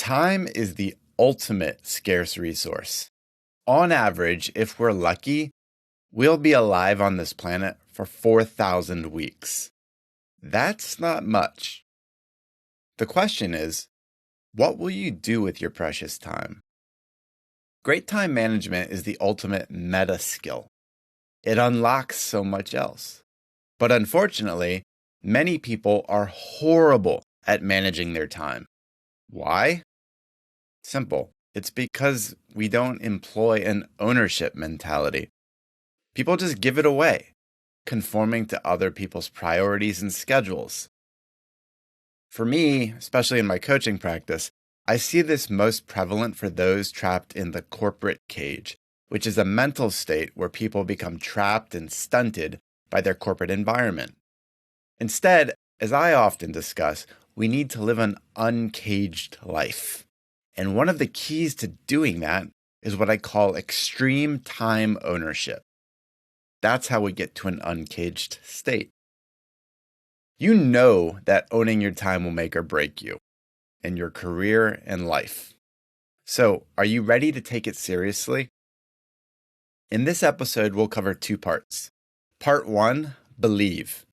Time is the ultimate scarce resource. On average, if we're lucky, we'll be alive on this planet for 4,000 weeks. That's not much. The question is, what will you do with your precious time? Great time management is the ultimate meta skill. It unlocks so much else. But unfortunately, many people are horrible at managing their time. Why? Simple. It's because we don't employ an ownership mentality. People just give it away, conforming to other people's priorities and schedules. For me, especially in my coaching practice, I see this most prevalent for those trapped in the corporate cage, which is a mental state where people become trapped and stunted by their corporate environment. Instead, as I often discuss, we need to live an uncaged life. And one of the keys to doing that is what I call extreme time ownership. That's how we get to an uncaged state. You know that owning your time will make or break you in your career and life. So, are you ready to take it seriously? In this episode, we'll cover 2 parts. Part 1, believe.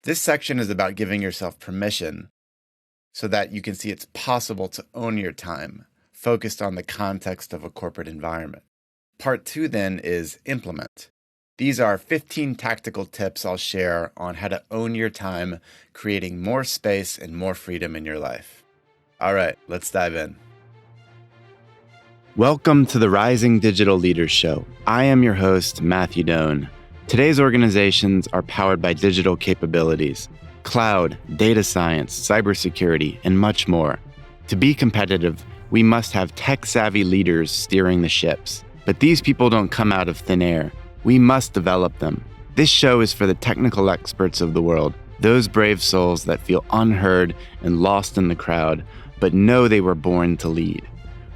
This section is about giving yourself permission so that you can see it's possible to own your time, focused on the context of a corporate environment. Part 2 then is implement. These are 15 tactical tips I'll share on how to own your time, creating more space and more freedom in your life. All right, let's dive in. Welcome to the Rising Digital Leaders Show. I am your host, Matthew Doan. Today's organizations are powered by digital capabilities, cloud, data science, cybersecurity, and much more. To be competitive, we must have tech-savvy leaders steering the ships. But these people don't come out of thin air. We must develop them. This show is for the technical experts of the world, those brave souls that feel unheard and lost in the crowd, but know they were born to lead.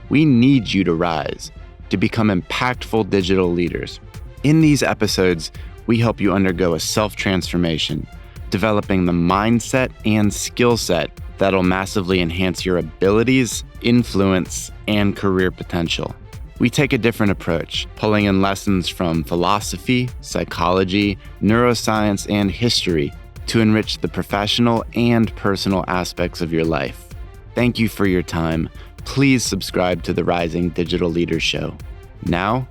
We need you to rise, to become impactful digital leaders. In these episodes, we help you undergo a self-transformation, developing the mindset and skill set that'll massively enhance your abilities, influence, and career potential. We take a different approach, pulling in lessons from philosophy, psychology, neuroscience, and history to enrich the professional and personal aspects of your life. Thank you for your time. Please subscribe to the Rising Digital Leaders Show. Now,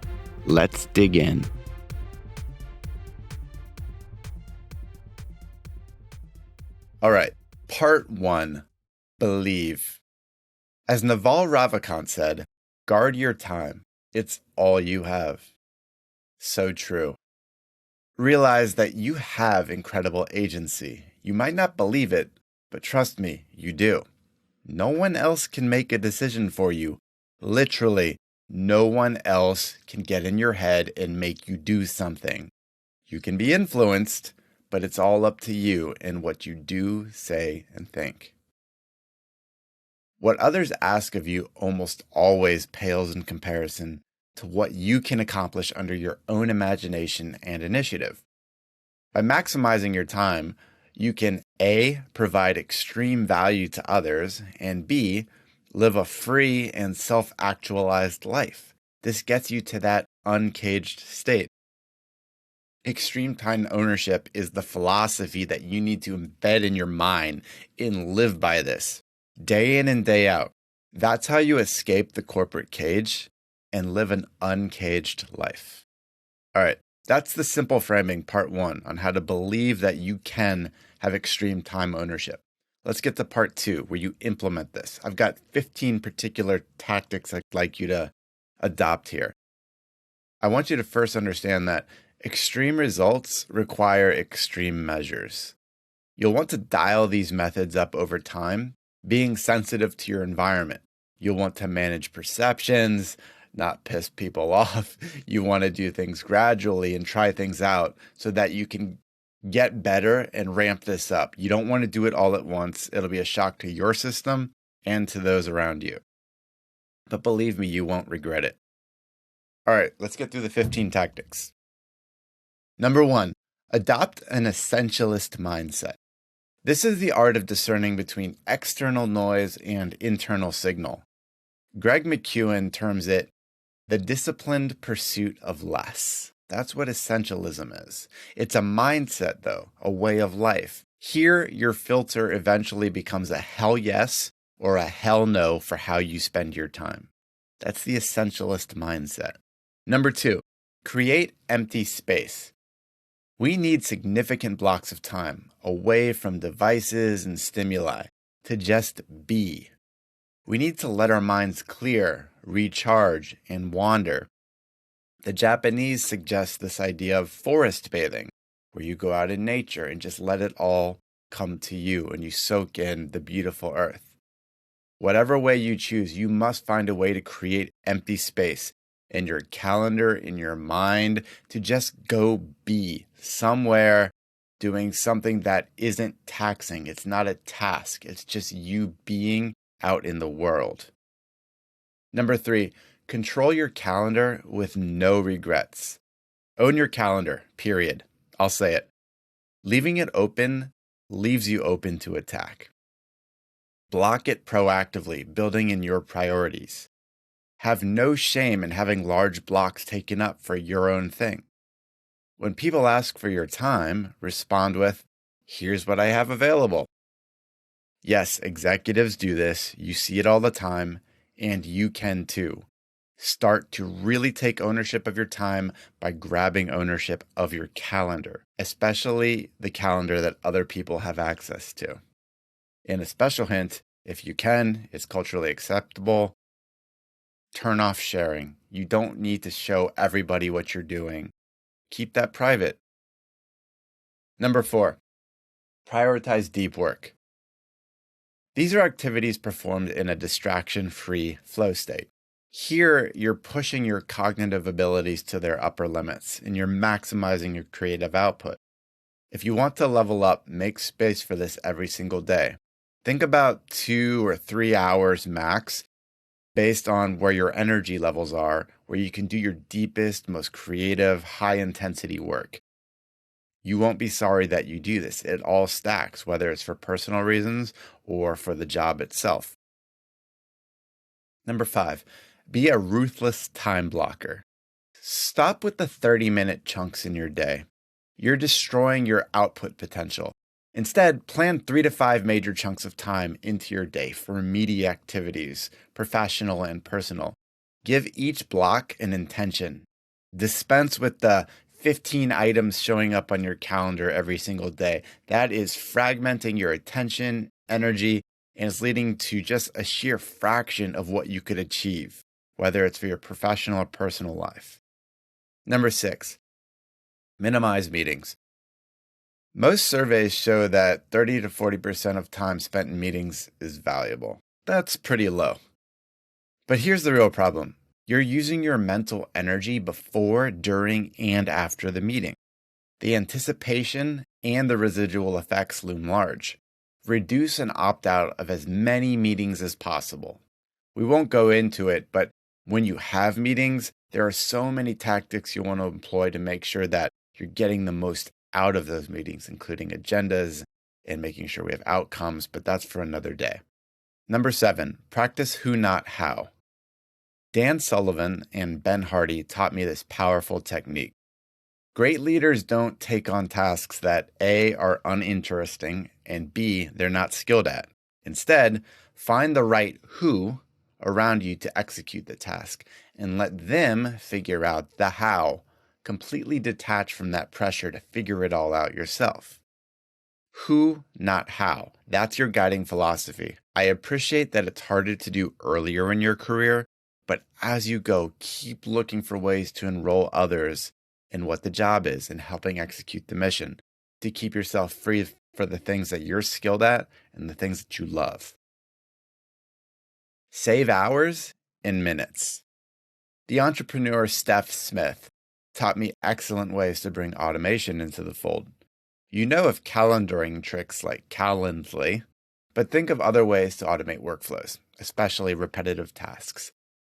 let's dig in. All right, part 1, believe. As Naval Ravikant said, guard your time. It's all you have. So true. Realize that you have incredible agency. You might not believe it, but trust me, you do. No one else can make a decision for you. Literally, no one else can get in your head and make you do something. You can be influenced, but it's all up to you and what you do, say, and think. What others ask of you almost always pales in comparison to what you can accomplish under your own imagination and initiative. By maximizing your time, you can A, provide extreme value to others, and B, live a free and self-actualized life. This gets you to that uncaged state. Extreme time ownership is the philosophy that you need to embed in your mind and live by this, day in and day out. That's how you escape the corporate cage and live an uncaged life. All right, that's the simple framing, part 1, on how to believe that you can have extreme time ownership. Let's get to part 2, where you implement this. I've got 15 particular tactics I'd like you to adopt here. I want you to first understand that extreme results require extreme measures. You'll want to dial these methods up over time, being sensitive to your environment. You'll want to manage perceptions, not piss people off. You want to do things gradually and try things out so that you can get better and ramp this up. You don't want to do it all at once. It'll be a shock to your system and to those around you. But believe me, you won't regret it. All right, let's get through the 15 tactics. Number 1, adopt an essentialist mindset. This is the art of discerning between external noise and internal signal. Greg McKeown terms it the disciplined pursuit of less. That's what essentialism is. It's a mindset, though, a way of life. Here, your filter eventually becomes a hell yes or a hell no for how you spend your time. That's the essentialist mindset. Number 2, create empty space. We need significant blocks of time away from devices and stimuli to just be. We need to let our minds clear, recharge, and wander. The Japanese suggest this idea of forest bathing, where you go out in nature and just let it all come to you and you soak in the beautiful earth. Whatever way you choose, you must find a way to create empty space in your calendar, in your mind, to just go be somewhere doing something that isn't taxing. It's not a task. It's just you being out in the world. Number 3, control your calendar with no regrets. Own your calendar, period. I'll say it. Leaving it open leaves you open to attack. Block it proactively, building in your priorities. Have no shame in having large blocks taken up for your own thing. When people ask for your time, respond with, "Here's what I have available." Yes, executives do this. You see it all the time, and you can too. Start to really take ownership of your time by grabbing ownership of your calendar, especially the calendar that other people have access to. And a special hint, if you can, it's culturally acceptable. Turn off sharing. You don't need to show everybody what you're doing. Keep that private. Number 4, prioritize deep work. These are activities performed in a distraction-free flow state. Here, you're pushing your cognitive abilities to their upper limits, and you're maximizing your creative output. If you want to level up, make space for this every single day. Think about 2 or 3 hours max, based on where your energy levels are, where you can do your deepest, most creative, high-intensity work. You won't be sorry that you do this. It all stacks, whether it's for personal reasons or for the job itself. Number 5, be a ruthless time blocker. Stop with the 30-minute chunks in your day. You're destroying your output potential. Instead, plan 3 to 5 major chunks of time into your day for meaty activities, professional and personal. Give each block an intention. Dispense with the 15 items showing up on your calendar every single day. That is fragmenting your attention, energy, and is leading to just a sheer fraction of what you could achieve, whether it's for your professional or personal life. Number 6, minimize meetings. Most surveys show that 30 to 40% of time spent in meetings is valuable. That's pretty low. But here's the real problem. You're using your mental energy before, during, and after the meeting. The anticipation and the residual effects loom large. Reduce and opt out of as many meetings as possible. We won't go into it, but when you have meetings, there are so many tactics you want to employ to make sure that you're getting the most out of those meetings, including agendas and making sure we have outcomes, but that's for another day. Number 7, practice who, not how. Dan Sullivan and Ben Hardy taught me this powerful technique. Great leaders don't take on tasks that A, are uninteresting, and B, they're not skilled at. Instead, find the right who around you to execute the task and let them figure out the how, completely detached from that pressure to figure it all out yourself. Who, not how. That's your guiding philosophy. I appreciate that it's harder to do earlier in your career, but as you go, keep looking for ways to enroll others in what the job is and helping execute the mission to keep yourself free for the things that you're skilled at and the things that you love. Save hours in minutes. The entrepreneur Steph Smith taught me excellent ways to bring automation into the fold. You know of calendaring tricks like Calendly, but think of other ways to automate workflows, especially repetitive tasks.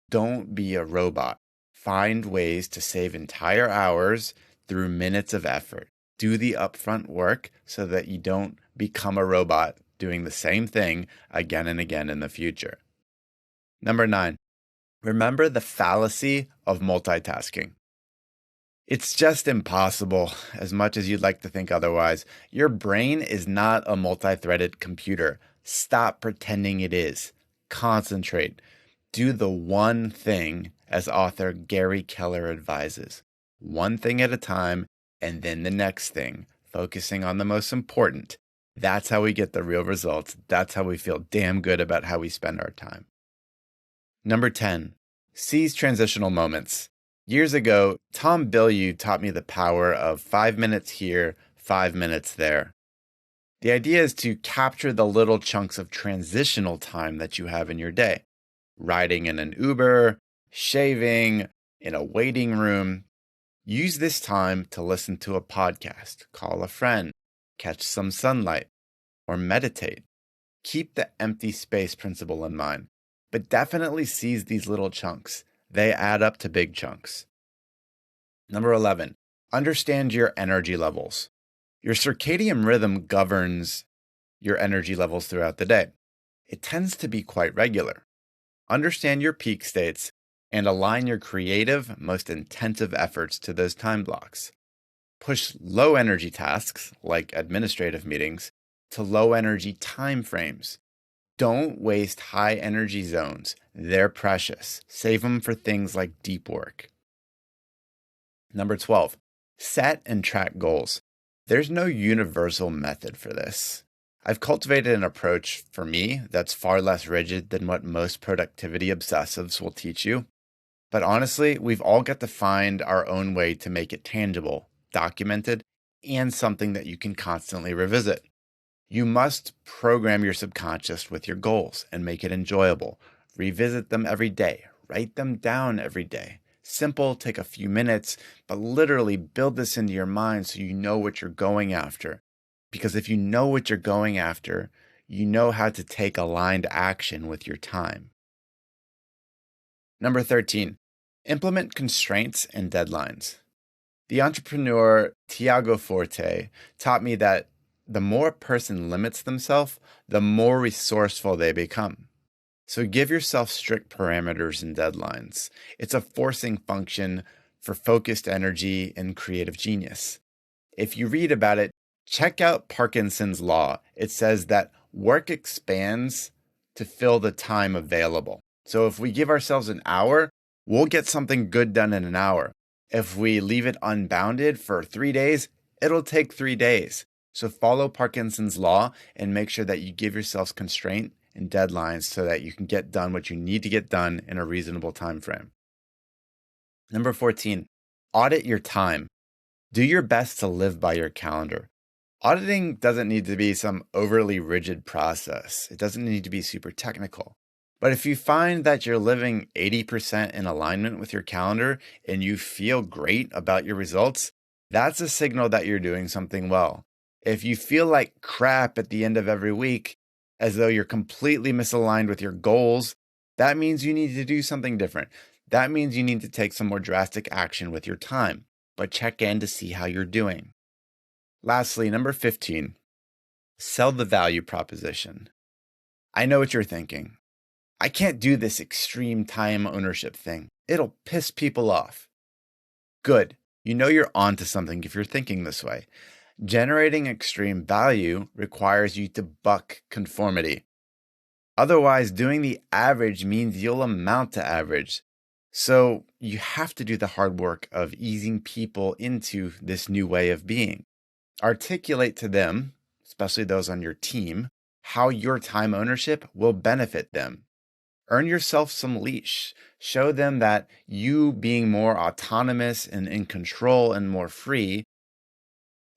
Don't be a robot. Find ways to save entire hours through minutes of effort. Do the upfront work so that you don't become a robot doing the same thing again and again in the future. Number 9, remember the fallacy of multitasking. It's just impossible, as much as you'd like to think otherwise. Your brain is not a multi-threaded computer. Stop pretending it is. Concentrate. Do the one thing, as author Gary Keller advises. One thing at a time, and then the next thing, focusing on the most important. That's how we get the real results. That's how we feel damn good about how we spend our time. Number 10, seize transitional moments. Years ago, Tom Bilyeu taught me the power of 5 minutes here, 5 minutes there. The idea is to capture the little chunks of transitional time that you have in your day. Riding in an Uber, shaving, in a waiting room. Use this time to listen to a podcast, call a friend, catch some sunlight, or meditate. Keep the empty space principle in mind, but definitely seize these little chunks. They add up to big chunks. Number 11, understand your energy levels. Your circadian rhythm governs your energy levels throughout the day. It tends to be quite regular. Understand your peak states and align your creative, most intensive efforts to those time blocks. Push low energy tasks, like administrative meetings, to low energy time frames. Don't waste high energy zones. They're precious. Save them for things like deep work. Number 12, set and track goals. There's no universal method for this. I've cultivated an approach for me that's far less rigid than what most productivity obsessives will teach you. But honestly, we've all got to find our own way to make it tangible, documented, and something that you can constantly revisit. You must program your subconscious with your goals and make it enjoyable. Revisit them every day. Write them down every day. Simple, take a few minutes, but literally build this into your mind so you know what you're going after. Because if you know what you're going after, you know how to take aligned action with your time. Number 13, implement constraints and deadlines. The entrepreneur Tiago Forte taught me that the more a person limits themselves, the more resourceful they become. So give yourself strict parameters and deadlines. It's a forcing function for focused energy and creative genius. If you read about it, check out Parkinson's Law. It says that work expands to fill the time available. So if we give ourselves an hour, we'll get something good done in an hour. If we leave it unbounded for 3 days, it'll take 3 days. So follow Parkinson's Law and make sure that you give yourselves constraint and deadlines so that you can get done what you need to get done in a reasonable time frame. Number 14, audit your time. Do your best to live by your calendar. Auditing doesn't need to be some overly rigid process. It doesn't need to be super technical. But if you find that you're living 80% in alignment with your calendar and you feel great about your results, that's a signal that you're doing something well. If you feel like crap at the end of every week, as though you're completely misaligned with your goals, that means you need to do something different. That means you need to take some more drastic action with your time, but check in to see how you're doing. Lastly, number 15, sell the value proposition. I know what you're thinking. I can't do this extreme time ownership thing. It'll piss people off. Good. You know you're onto something if you're thinking this way. Generating extreme value requires you to buck conformity. Otherwise, doing the average means you'll amount to average. So you have to do the hard work of easing people into this new way of being. Articulate to them, especially those on your team, how your time ownership will benefit them. Earn yourself some leash. Show them that you being more autonomous and in control and more free,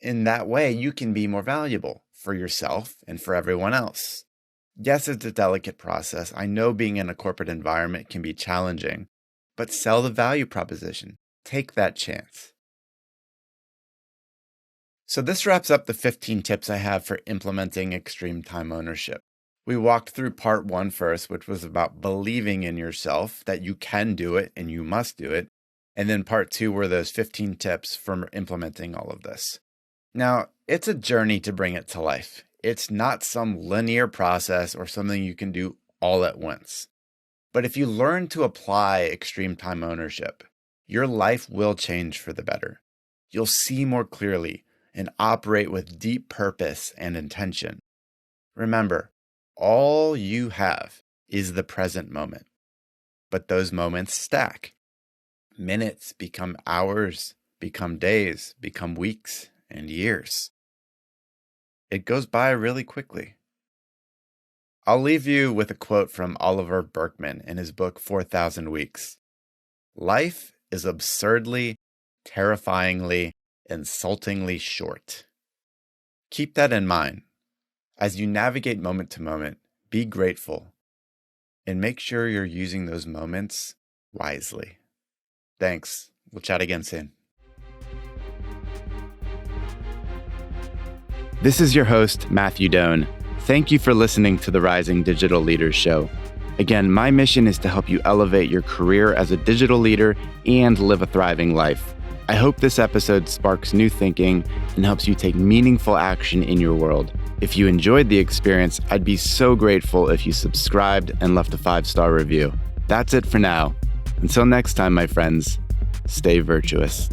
in that way you can be more valuable for yourself and for everyone else. Yes, it's a delicate process. I know being in a corporate environment can be challenging, but sell the value proposition. Take that chance. So this wraps up the 15 tips I have for implementing extreme time ownership. We walked through part 1 first, which was about believing in yourself, that you can do it and you must do it. And then part 2 were those 15 tips for implementing all of this. Now, it's a journey to bring it to life. It's not some linear process or something you can do all at once. But if you learn to apply extreme time ownership, your life will change for the better. You'll see more clearly and operate with deep purpose and intention. Remember, all you have is the present moment. But those moments stack. Minutes become hours, become days, become weeks and years. It goes by really quickly. I'll leave you with a quote from Oliver Burkeman in his book 4,000 Weeks. Life is absurdly, terrifyingly, insultingly short. Keep that in mind. As you navigate moment to moment, be grateful and make sure you're using those moments wisely. Thanks. We'll chat again soon. This is your host, Matthew Doan. Thank you for listening to the Rising Digital Leaders Show. Again, my mission is to help you elevate your career as a digital leader and live a thriving life. I hope this episode sparks new thinking and helps you take meaningful action in your world. If you enjoyed the experience, I'd be so grateful if you subscribed and left a 5-star review. That's it for now. Until next time, my friends, stay virtuous.